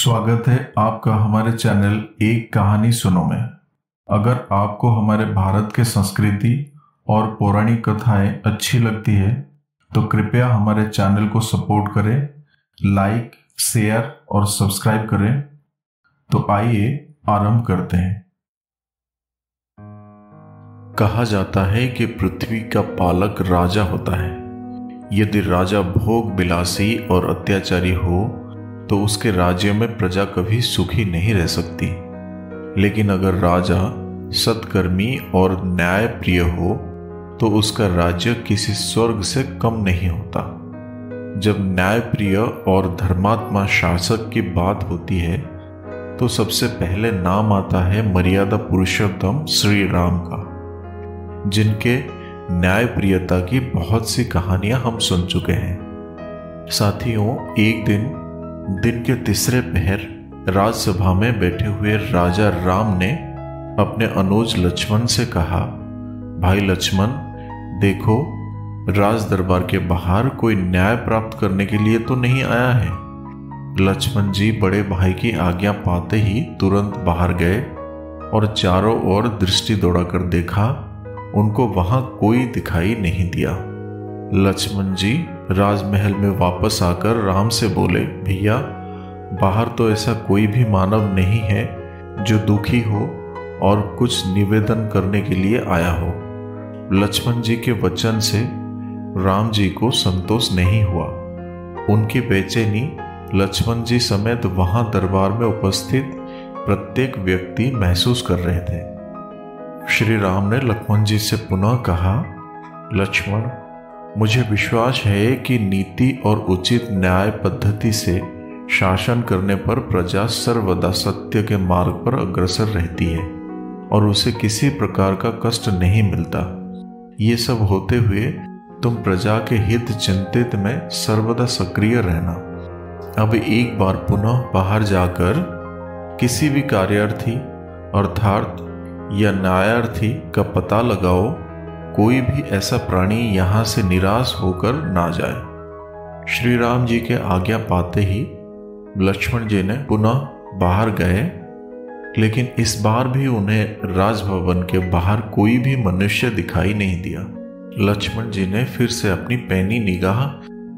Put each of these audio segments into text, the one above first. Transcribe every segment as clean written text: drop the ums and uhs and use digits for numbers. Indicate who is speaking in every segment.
Speaker 1: स्वागत है आपका हमारे चैनल एक कहानी सुनो में। अगर आपको हमारे भारत के संस्कृति और पौराणिक कथाएं अच्छी लगती है तो कृपया हमारे चैनल को सपोर्ट करें, लाइक, शेयर और सब्सक्राइब करें। तो आइए आरंभ करते हैं। कहा जाता है कि पृथ्वी का पालक राजा होता है। यदि राजा भोग विलासी और अत्याचारी हो तो उसके राज्य में प्रजा कभी सुखी नहीं रह सकती। लेकिन अगर राजा सत्कर्मी और न्यायप्रिय हो तो उसका राज्य किसी स्वर्ग से कम नहीं होता। जब न्यायप्रिय और धर्मात्मा शासक की बात होती है तो सबसे पहले नाम आता है मर्यादा पुरुषोत्तम श्री राम का, जिनके न्यायप्रियता की बहुत सी कहानियां हम सुन चुके हैं। साथियों, एक दिन के तीसरे पहर राजसभा में बैठे हुए राजा राम ने अपने अनुज लक्ष्मण से कहा, भाई लक्ष्मण, देखो, राज दरबार के बाहर कोई न्याय प्राप्त करने के लिए तो नहीं आया है। लक्ष्मण जी बड़े भाई की आज्ञा पाते ही तुरंत बाहर गए और चारों ओर दृष्टि दौड़ाकर देखा, उनको वहां कोई दिखाई नहीं दिया। लक्ष्मण जी राजमहल में वापस आकर राम से बोले, भैया, बाहर तो ऐसा कोई भी मानव नहीं है जो दुखी हो और कुछ निवेदन करने के लिए आया हो। लक्ष्मण जी के वचन से राम जी को संतोष नहीं हुआ। उनकी बेचैनी लक्ष्मण जी समेत वहां दरबार में उपस्थित प्रत्येक व्यक्ति महसूस कर रहे थे। श्री राम ने लक्ष्मण जी से पुनः कहा, लक्ष्मण, मुझे विश्वास है कि नीति और उचित न्याय पद्धति से शासन करने पर प्रजा सर्वदा सत्य के मार्ग पर अग्रसर रहती है और उसे किसी प्रकार का कष्ट नहीं मिलता। ये सब होते हुए तुम प्रजा के हित चिंतित में सर्वदा सक्रिय रहना। अब एक बार पुनः बाहर जाकर किसी भी कार्यार्थी अर्थात या न्यायार्थी का पता लगाओ। कोई भी ऐसा प्राणी यहां से निराश होकर ना जाए। श्री राम जी के आज्ञा पाते ही लक्ष्मण जी ने पुनः बाहर गए, लेकिन इस बार भी उन्हें राजभवन के बाहर कोई भी मनुष्य दिखाई नहीं दिया। लक्ष्मण जी ने फिर से अपनी पैनी निगाह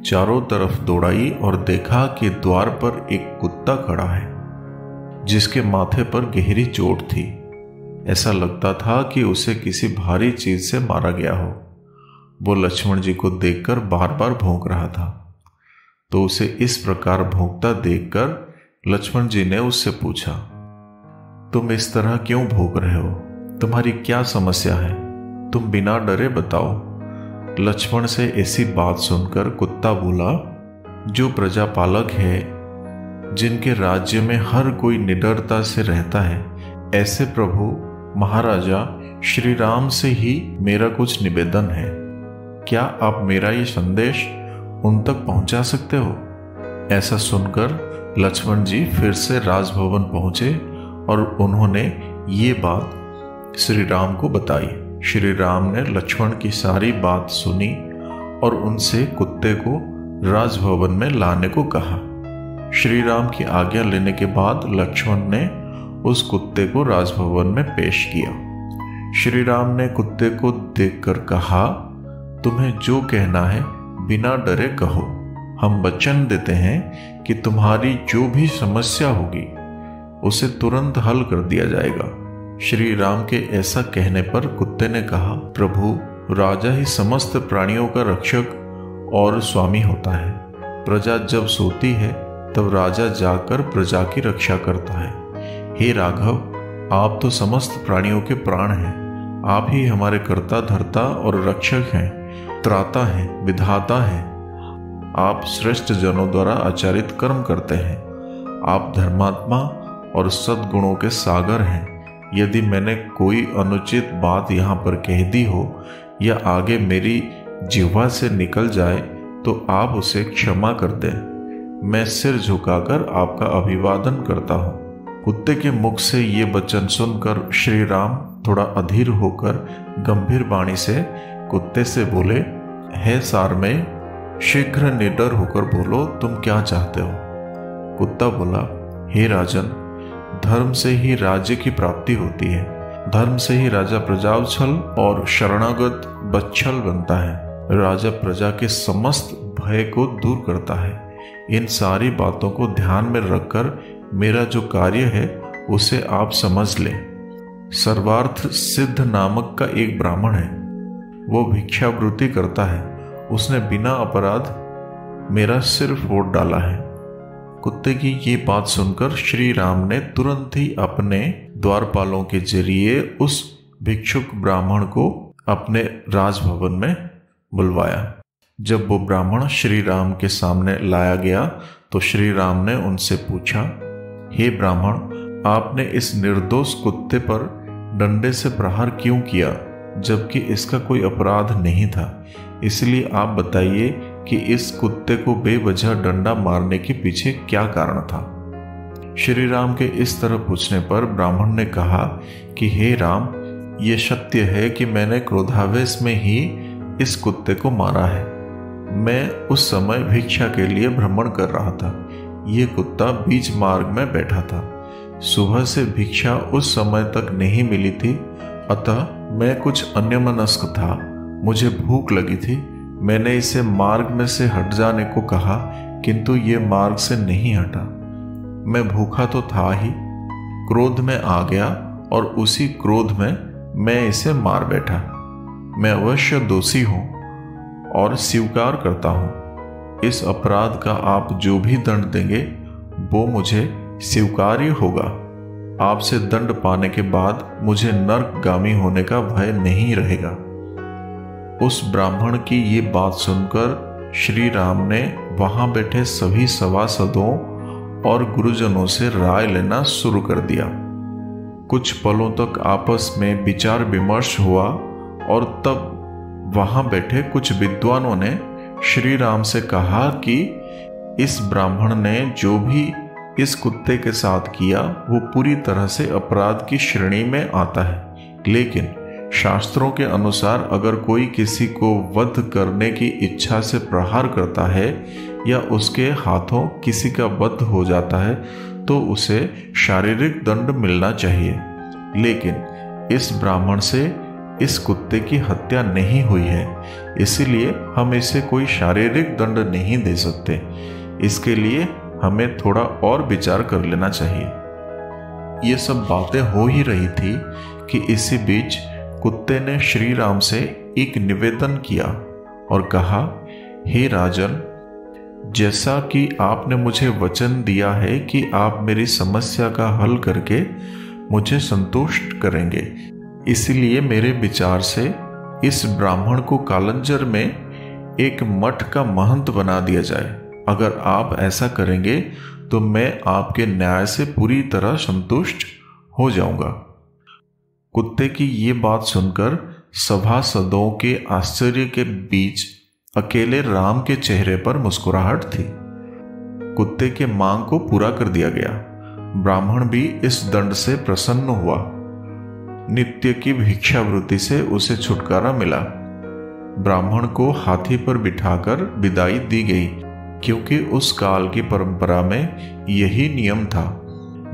Speaker 1: चारों तरफ दौड़ाई और देखा कि द्वार पर एक कुत्ता खड़ा है, जिसके माथे पर गहरी चोट थी। ऐसा लगता था कि उसे किसी भारी चीज से मारा गया हो। वो लक्ष्मण जी को देखकर बार बार भौंक रहा था। तो उसे इस प्रकार भौंकता देखकर लक्ष्मण जी ने उससे पूछा, तुम इस तरह क्यों भौंक रहे हो? तुम्हारी क्या समस्या है? तुम बिना डरे बताओ। लक्ष्मण से ऐसी बात सुनकर कुत्ता बोला, जो प्रजापालक है, जिनके राज्य में हर कोई निडरता से रहता है, ऐसे प्रभु महाराजा श्री राम से ही मेरा कुछ निवेदन है। क्या आप मेरा ये संदेश उन तक पहुंचा सकते हो? ऐसा सुनकर लक्ष्मण जी फिर से राजभवन पहुंचे और उन्होंने ये बात श्री राम को बताई। श्री राम ने लक्ष्मण की सारी बात सुनी और उनसे कुत्ते को राजभवन में लाने को कहा। श्री राम की आज्ञा लेने के बाद लक्ष्मण ने उस कुत्ते को राजभवन में पेश किया। श्री राम ने कुत्ते को देखकर कहा, तुम्हें जो कहना है बिना डरे कहो। हम वचन देते हैं कि तुम्हारी जो भी समस्या होगी उसे तुरंत हल कर दिया जाएगा। श्री राम के ऐसा कहने पर कुत्ते ने कहा, प्रभु, राजा ही समस्त प्राणियों का रक्षक और स्वामी होता है। प्रजा जब सोती है तब राजा जाकर प्रजा की रक्षा करता है। हे राघव, आप तो समस्त प्राणियों के प्राण हैं। आप ही हमारे कर्ता धर्ता और रक्षक हैं, त्राता हैं, विधाता हैं। आप श्रेष्ठ जनों द्वारा आचरित कर्म करते हैं। आप धर्मात्मा और सद्गुणों के सागर हैं। यदि मैंने कोई अनुचित बात यहाँ पर कह दी हो या आगे मेरी जिह्वा से निकल जाए तो आप उसे क्षमा कर दें। मैं सिर झुकाकर आपका अभिवादन करता हूँ। कुत्ते के मुख से ये वचन सुनकर श्री राम थोड़ा अधीर होकर गंभीर वाणी से कुत्ते से बोले, हे सारमेय, शीघ्र निडर होकर बोलो, तुम क्या चाहते हो? कुत्ता बोला, हे राजन, धर्म से ही राज्य की प्राप्ति होती है। धर्म से ही राजा प्रजावत्सल और शरणागत बच्छल बनता है। राजा प्रजा के समस्त भय को दूर करता है। इन सारी बातों को ध्यान में रखकर मेरा जो कार्य है उसे आप समझ लें। सर्वार्थ सिद्ध नामक का एक ब्राह्मण है। वो भिक्षावृत्ति करता है। उसने बिना अपराध मेरा सिर फोड़ डाला है। कुत्ते की ये बात सुनकर श्री राम ने तुरंत ही अपने द्वारपालों के जरिए उस भिक्षुक ब्राह्मण को अपने राजभवन में बुलवाया। जब वो ब्राह्मण श्री राम के सामने लाया गया तो श्री राम ने उनसे पूछा, हे ब्राह्मण, आपने इस निर्दोष कुत्ते पर डंडे से प्रहार क्यों किया, जबकि इसका कोई अपराध नहीं था? इसलिए आप बताइए कि इस कुत्ते को बेवजह डंडा मारने के पीछे क्या कारण था? श्री राम के इस तरह पूछने पर ब्राह्मण ने कहा कि हे राम, ये सत्य है कि मैंने क्रोधावेश में ही इस कुत्ते को मारा है। मैं उस समय भिक्षा के लिए भ्रमण कर रहा था। ये कुत्ता बीच मार्ग में बैठा था। सुबह से भिक्षा उस समय तक नहीं मिली थी, अतः मैं कुछ अन्यमनस्क था। मुझे भूख लगी थी। मैंने इसे मार्ग में से हट जाने को कहा, किंतु ये मार्ग से नहीं हटा। मैं भूखा तो था ही, क्रोध में आ गया और उसी क्रोध में मैं इसे मार बैठा। मैं अवश्य दोषी हूं और स्वीकार करता हूं। इस अपराध का आप जो भी दंड देंगे वो मुझे स्वीकार्य होगा। आपसे दंड पाने के बाद मुझे नरकगामी होने का भय नहीं रहेगा। उस ब्राह्मण की ये बात सुनकर श्री राम ने वहां बैठे सभी सभासदों और गुरुजनों से राय लेना शुरू कर दिया। कुछ पलों तक आपस में विचार विमर्श हुआ और तब वहां बैठे कुछ विद्वानों ने श्री राम से कहा कि इस ब्राह्मण ने जो भी इस कुत्ते के साथ किया वो पूरी तरह से अपराध की श्रेणी में आता है। लेकिन शास्त्रों के अनुसार अगर कोई किसी को वध करने की इच्छा से प्रहार करता है या उसके हाथों किसी का वध हो जाता है तो उसे शारीरिक दंड मिलना चाहिए। लेकिन इस ब्राह्मण से इस कुत्ते की हत्या नहीं हुई है, इसीलिए हम इसे कोई शारीरिक दंड नहीं दे सकते। इसके लिए हमें थोड़ा और विचार कर लेना चाहिए। ये सब बातें हो ही रही थी कि इसी बीच कुत्ते ने श्री राम से एक निवेदन किया और कहा, हे राजन, जैसा कि आपने मुझे वचन दिया है कि आप मेरी समस्या का हल करके मुझे संतुष्ट करेंगे, इसलिए मेरे विचार से इस ब्राह्मण को कालंजर में एक मठ का महंत बना दिया जाए। अगर आप ऐसा करेंगे तो मैं आपके न्याय से पूरी तरह संतुष्ट हो जाऊंगा। कुत्ते की ये बात सुनकर सभासदों के आश्चर्य के बीच अकेले राम के चेहरे पर मुस्कुराहट थी। कुत्ते के मांग को पूरा कर दिया गया। ब्राह्मण भी इस दंड से प्रसन्न हुआ। नित्य की भिक्षावृत्ति से उसे छुटकारा मिला। ब्राह्मण को हाथी पर बिठाकर विदाई दी गई, क्योंकि उस काल की परंपरा में यही नियम था।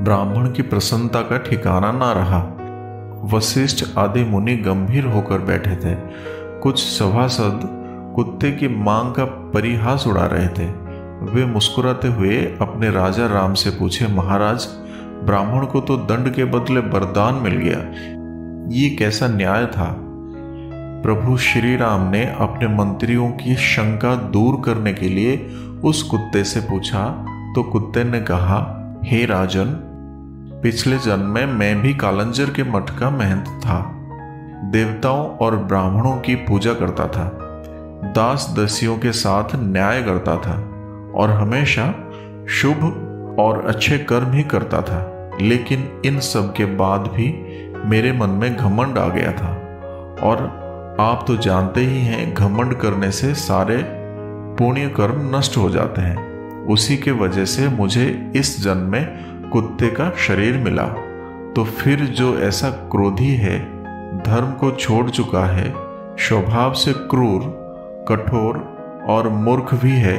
Speaker 1: ब्राह्मण की प्रसन्नता का ठिकाना ना रहा। वशिष्ठ आदि मुनि गंभीर होकर बैठे थे। कुछ सभासद कुत्ते की मांग का परिहास उड़ा रहे थे। वे मुस्कुराते हुए अपने राजा राम से पूछे, महाराज, ब्राह्मण को तो दंड के बदले वरदान मिल गया, ये कैसा न्याय था? प्रभु श्री राम ने अपने मंत्रियों की शंका दूर करने के लिए उस कुत्ते से पूछा तो कुत्ते ने कहा, हे राजन, पिछले जन्म में मैं भी कालंजर के मठ का महंत था। देवताओं और ब्राह्मणों की पूजा करता था, दास दस्युओं के साथ न्याय करता था और हमेशा शुभ और अच्छे कर्म ही करता था। लेकिन इन सब के बाद भी मेरे मन में घमंड आ गया था, और आप तो जानते ही हैं घमंड करने से सारे पुण्य कर्म नष्ट हो जाते हैं। उसी के वजह से मुझे इस जन्म में कुत्ते का शरीर मिला। तो फिर जो ऐसा क्रोधी है, धर्म को छोड़ चुका है, स्वभाव से क्रूर, कठोर और मूर्ख भी है,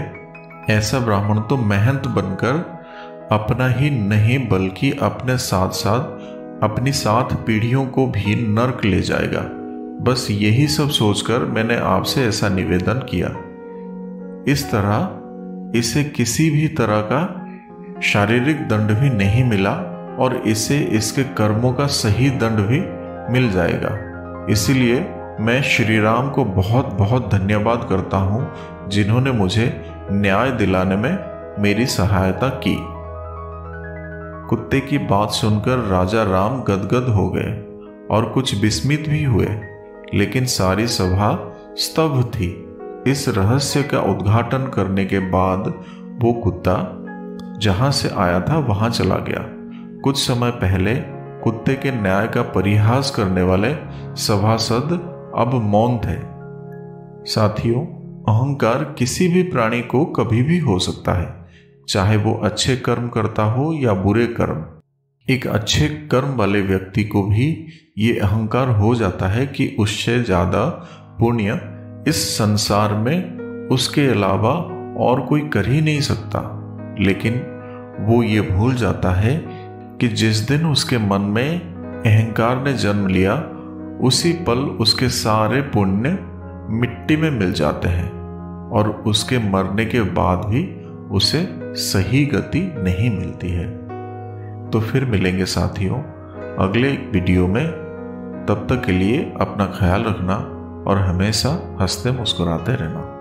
Speaker 1: ऐसा ब्राह्मण तो महंत बनकर अपना ही नहीं बल्कि अपने साथ साथ अपनी 7 पीढ़ियों को भी नर्क ले जाएगा। बस यही सब सोचकर मैंने आपसे ऐसा निवेदन किया। इस तरह इसे किसी भी तरह का शारीरिक दंड भी नहीं मिला और इसे इसके कर्मों का सही दंड भी मिल जाएगा। इसीलिए मैं श्री राम को बहुत बहुत धन्यवाद करता हूँ, जिन्होंने मुझे न्याय दिलाने में मेरी सहायता की। कुत्ते की बात सुनकर राजा राम गदगद हो गए और कुछ विस्मित भी हुए, लेकिन सारी सभा स्तब्ध थी। इस रहस्य का उद्घाटन करने के बाद वो कुत्ता जहां से आया था वहां चला गया। कुछ समय पहले कुत्ते के न्याय का परिहास करने वाले सभासद अब मौन थे। साथियों, अहंकार किसी भी प्राणी को कभी भी हो सकता है, चाहे वो अच्छे कर्म करता हो या बुरे कर्म। एक अच्छे कर्म वाले व्यक्ति को भी ये अहंकार हो जाता है कि उससे ज्यादा पुण्य इस संसार में उसके अलावा और कोई कर ही नहीं सकता। लेकिन वो ये भूल जाता है कि जिस दिन उसके मन में अहंकार ने जन्म लिया, उसी पल उसके सारे पुण्य मिट्टी में मिल जाते हैं और उसके मरने के बाद भी उसे सही गति नहीं मिलती है। तो फिर मिलेंगे साथियों अगले वीडियो में। तब तक के लिए अपना ख्याल रखना और हमेशा हंसते मुस्कुराते रहना।